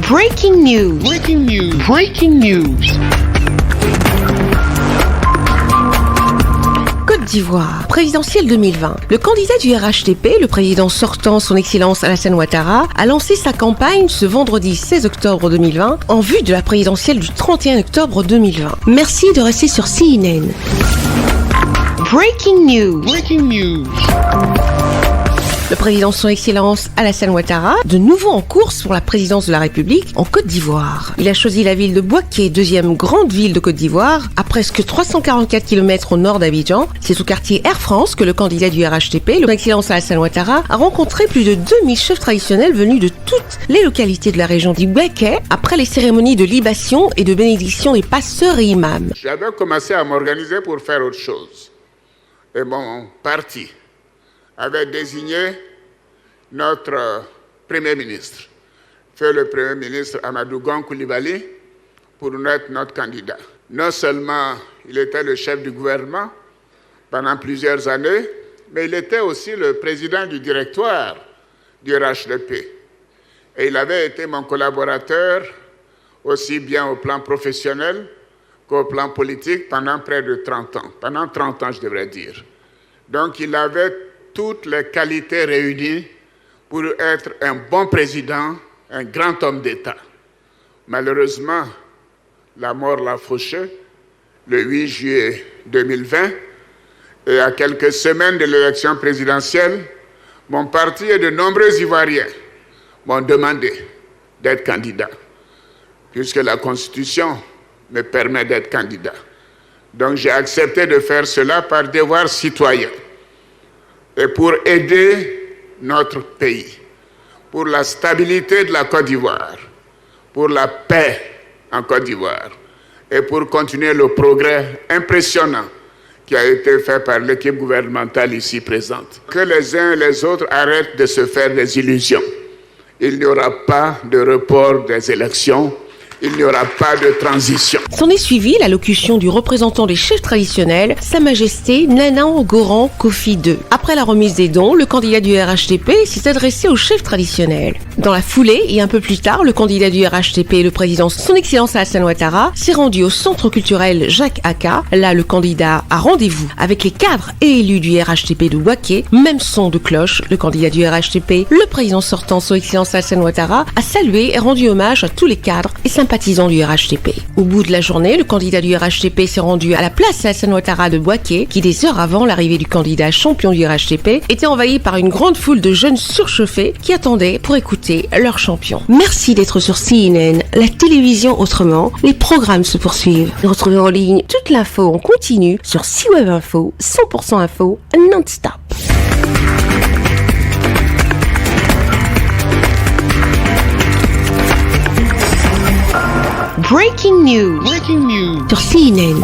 Breaking news. Breaking news. Breaking news. Côte d'Ivoire, présidentielle 2020. Le candidat du RHDP, le président sortant, son excellence Alassane Ouattara, a lancé sa campagne ce vendredi 16 octobre 2020 en vue de la présidentielle du 31 octobre 2020. Merci de rester sur CNN. Breaking news. Breaking news. Le président son excellence Alassane Ouattara, de nouveau en course pour la présidence de la République en Côte d'Ivoire. Il a choisi la ville de Bouaké, deuxième grande ville de Côte d'Ivoire, à presque 344 km au nord d'Abidjan. C'est au quartier Air France que le candidat du RHDP, le excellence Alassane Ouattara, a rencontré plus de 2000 chefs traditionnels venus de toutes les localités de la région du Bouaké après les cérémonies de libation et de bénédiction des pasteurs et imams. J'avais commencé à m'organiser pour faire autre chose. Et mon parti avait désigné notre Premier ministre, fait le Premier ministre Amadou Gon Coulibaly, pour être notre candidat. Non seulement il était le chef du gouvernement pendant plusieurs années, mais il était aussi le président du directoire du RHDP. Et il avait été mon collaborateur aussi bien au plan professionnel qu'au plan politique pendant près de 30 ans. Pendant 30 ans, je devrais dire. Donc il avait toutes les qualités réunies pour être un bon président, un grand homme d'État. Malheureusement, la mort l'a fauché le 8 juillet 2020 et à quelques semaines de l'élection présidentielle, mon parti et de nombreux Ivoiriens m'ont demandé d'être candidat, puisque la Constitution me permet d'être candidat. Donc j'ai accepté de faire cela par devoir citoyen. Et pour aider notre pays, pour la stabilité de la Côte d'Ivoire, pour la paix en Côte d'Ivoire, et pour continuer le progrès impressionnant qui a été fait par l'équipe gouvernementale ici présente. Que les uns et les autres arrêtent de se faire des illusions. Il n'y aura pas de report des élections. Il n'y aura pas de transition. S'en est suivi l'allocution du représentant des chefs traditionnels, Sa Majesté Nana Goran Kofi II. Après la remise des dons, le candidat du RHDP s'est adressé aux chefs traditionnels. Dans la foulée, et un peu plus tard, le candidat du RHDP, le président son excellence Alassane Ouattara, s'est rendu au centre culturel Jacques Aka. Là, le candidat a rendez-vous avec les cadres et élus du RHDP de Bouaké. Même son de cloche, le candidat du RHDP, le président sortant son excellence Alassane Ouattara, a salué et rendu hommage à tous les cadres et sympathisants du RHDP. Au bout de la journée, le candidat du RHDP s'est rendu à la place Alassane Ouattara de Bouaké, qui des heures avant l'arrivée du candidat champion du RHDP, était envahi par une grande foule de jeunes surchauffés qui attendaient pour écouter leur champion. Merci d'être sur CNN, la télévision autrement. Les programmes se poursuivent. Retrouvez en ligne toute l'info en continu sur C-Web Info, 100% info, non-stop. Breaking news. Breaking news. Sur CNN.